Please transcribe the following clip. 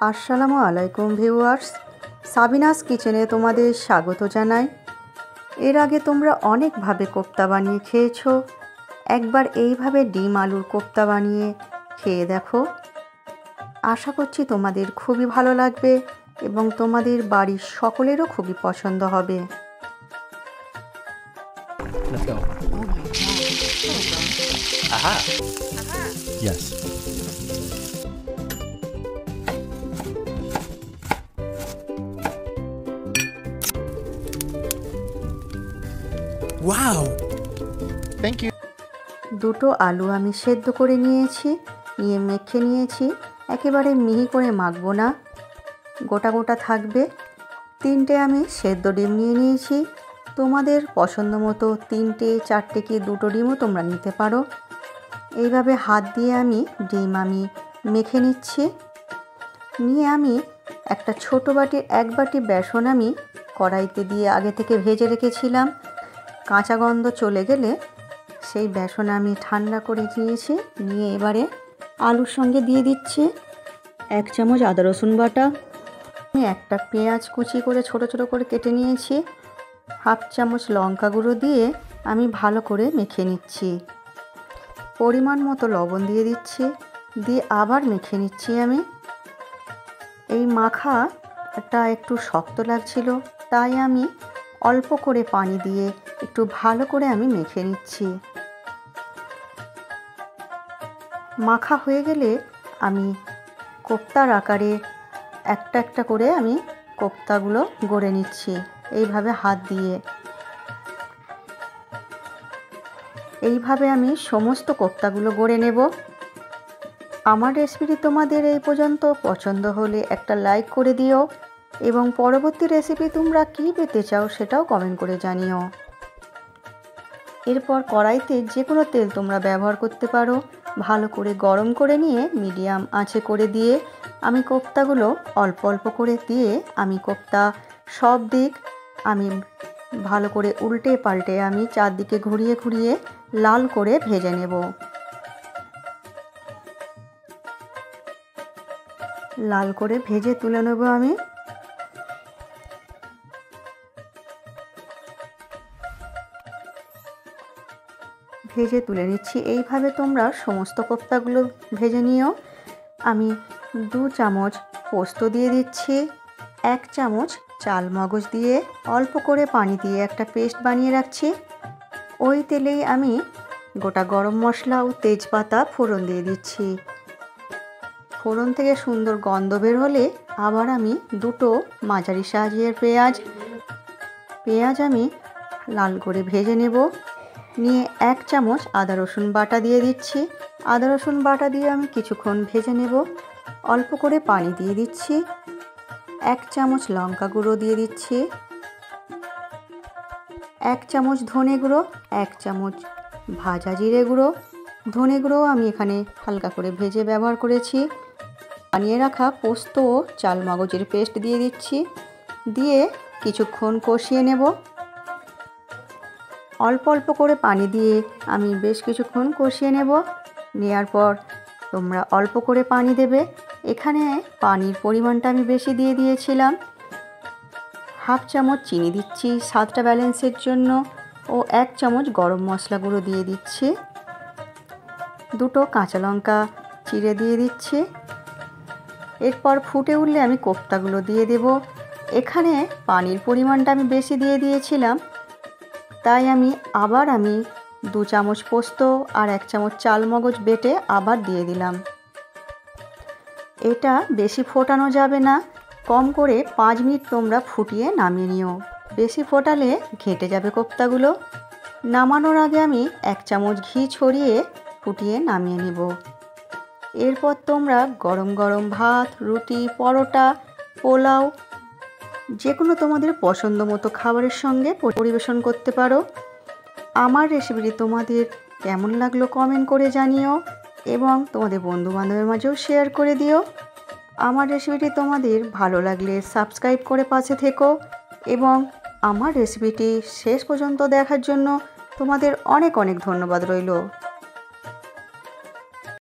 আসসালামু আলাইকুম viewers, Sabinus কিচেনে তোমাদের স্বাগত জানাই। এর আগে তোমরা অনেকভাবে কোপ্তা বানিয়ে খেয়েছো, একবার এইভাবে ডিম আলুর কোপ্তা বানিয়ে খেয়ে দেখো। আশা করছি তোমাদের খুবই ভালো লাগবে এবং তোমাদের বাড়ির সকলেরও খুবই পছন্দ হবে। Let's go. Oh my God. Aha. Yes. Wow. Thank you. দুটো আলু আমি সেদ্ধ করে নিয়েছি, নিয়ে মেখে নিয়েছি। একেবারে মিহি করে মাখবো না, গোটা গোটা থাকবে। তিনটে আমি সেদ্ধ ডিম নিয়ে নিয়েছি। তোমাদের পছন্দ মতো 3টে 4টে কি 2টো ডিমও তোমরা নিতে পারো। এইভাবে হাত দিয়ে আমি ডিম মেখে নিচ্ছি। নিয়ে আমি একটা ছোটো বাটির 1 বাটি বেসন আমি কড়াইতে দিয়ে আগে থেকে ভেজে রেখেছিলাম। কাঁচা গন্ধ চলে গেলে সেই বেসন আমি ঠান্ডা করে নিয়েছি। নিয়ে এবারে আলুর সঙ্গে দিয়ে দিচ্ছি 1 চামচ আদা রসুন বাটা। আমি একটা পেঁয়াজ কুচি করে ছোট ছোট করে কেটে নিয়েছি। 1/2 চামচ লঙ্কা গুঁড়ো দিয়ে আমি ভালো করে মেখে নিচ্ছি। পরিমাণ মতো লবণ দিয়ে দিচ্ছি, দিয়ে আবার মেখে নিচ্ছি আমি। এই মাখাটা একটু শক্ত লাগছিল, তাই আমি অল্প করে পানি দিয়ে একটু ভালো করে আমি মেখে নিচ্ছি। মাখা হয়ে গেলে আমি কোপ্তার আকারে একটা একটা করে আমি কোপ্তাগুলো গড়ে নিচ্ছি এইভাবে হাত দিয়ে। এইভাবে আমি সমস্ত কোপ্তাগুলো গড়ে নেব। আমার রেসিপিটি তোমাদের এই পর্যন্ত পছন্দ হলে একটা লাইক করে দিও এবং পরবর্তী রেসিপি তোমরা কী পেতে চাও সেটাও কমেন্ট করে জানিও। এরপর কড়াইতে যে কোনো তেল তোমরা ব্যবহার করতে পারো। ভালো করে গরম করে নিয়ে মিডিয়াম আঁচে করে দিয়ে আমি কোপ্তাগুলো অল্প অল্প করে দিয়ে আমি কোপ্তা সব দিক আমি ভালো করে উল্টে পাল্টে আমি চারদিকে ঘুরিয়ে ঘুরিয়ে লাল করে ভেজে নেব। লাল করে ভেজে তুলে নেব আমি। ভেজে তুলে নিচ্ছি। এইভাবে তোমরা সমস্ত কোপ্তাগুলো ভেজে নিও। আমি 2 চামচ পোস্ত দিয়ে দিচ্ছি, 1 চামচ চাল মগজ দিয়ে অল্প করে পানি দিয়ে একটা পেস্ট বানিয়ে রাখছি। ওই তেলেই আমি গোটা গরম মশলা ও তেজপাতা ফোড়ন দিয়ে দিচ্ছি। ফোড়ন থেকে সুন্দর গন্ধ বের হলে আবার আমি 2টো মাঝারি সাইজের পেঁয়াজ আমি লাল করে ভেজে নেব। নিয়ে 1 চামচ আদা রসুন বাটা দিয়ে দিচ্ছি। আদা রসুন বাটা দিয়ে আমি কিছুক্ষণ ভেজে নেব। অল্প করে পানি দিয়ে দিচ্ছি। 1 চামচ লঙ্কা গুঁড়ো দিয়ে দিচ্ছি, 1 চামচ ধনে গুঁড়ো, 1 চামচ ভাজা জিরে গুঁড়ো। ধনে গুঁড়ো আমি এখানে হালকা করে ভেজে ব্যবহার করেছি। বানিয়ে রাখা পোস্ত ও চাল মগজের পেস্ট দিয়ে দিচ্ছি, দিয়ে কিছুক্ষণ কষিয়ে নেব। অল্প অল্প করে পানি দিয়ে আমি বেশ কিছুক্ষণ কষিয়ে নেব। নেওয়ার পর তোমরা অল্প করে পানি দেবে। এখানে পানির পরিমাণটা আমি বেশি দিয়ে দিয়েছিলাম। 1/2 চামচ চিনি দিচ্ছি স্বাদটা ব্যালেন্সের জন্য ও 1 চামচ গরম মশলা গুঁড়ো দিয়ে দিচ্ছি। 2টো কাঁচা লঙ্কা চিড়ে দিয়ে দিচ্ছি। এরপর ফুটে উঠলে আমি কোপ্তাগুলো দিয়ে দেব। এখানে পানির পরিমাণটা আমি বেশি দিয়ে দিয়েছিলাম, তাই আমি 2 চামচ পোস্ত আর 1 চামচ চাল মগজ বেটে আবার দিয়ে দিলাম। এটা বেশি ফোটানো যাবে না, কম করে 5 মিনিট তোমরা ফুটিয়ে নামিয়ে নিও। বেশি ফোটালে ঘেঁটে যাবে কোপ্তাগুলো। নামানোর আগে আমি 1 চামচ ঘি ছড়িয়ে ফুটিয়ে নামিয়ে নিব। এরপর তোমরা গরম গরম ভাত, রুটি, পরোটা, পোলাও যে কোনো তোমাদের পছন্দ মতো খাবারের সঙ্গে পরিবেশন করতে পারো। আমার রেসিপিটি তোমাদের কেমন লাগলো কমেন্ট করে জানিও এবং তোমাদের বন্ধুবান্ধবের মাঝেও শেয়ার করে দিও। আমার রেসিপিটি তোমাদের ভালো লাগলে সাবস্ক্রাইব করে পাশে থেকো এবং আমার রেসিপিটি শেষ পর্যন্ত দেখার জন্য তোমাদের অনেক অনেক ধন্যবাদ রইল।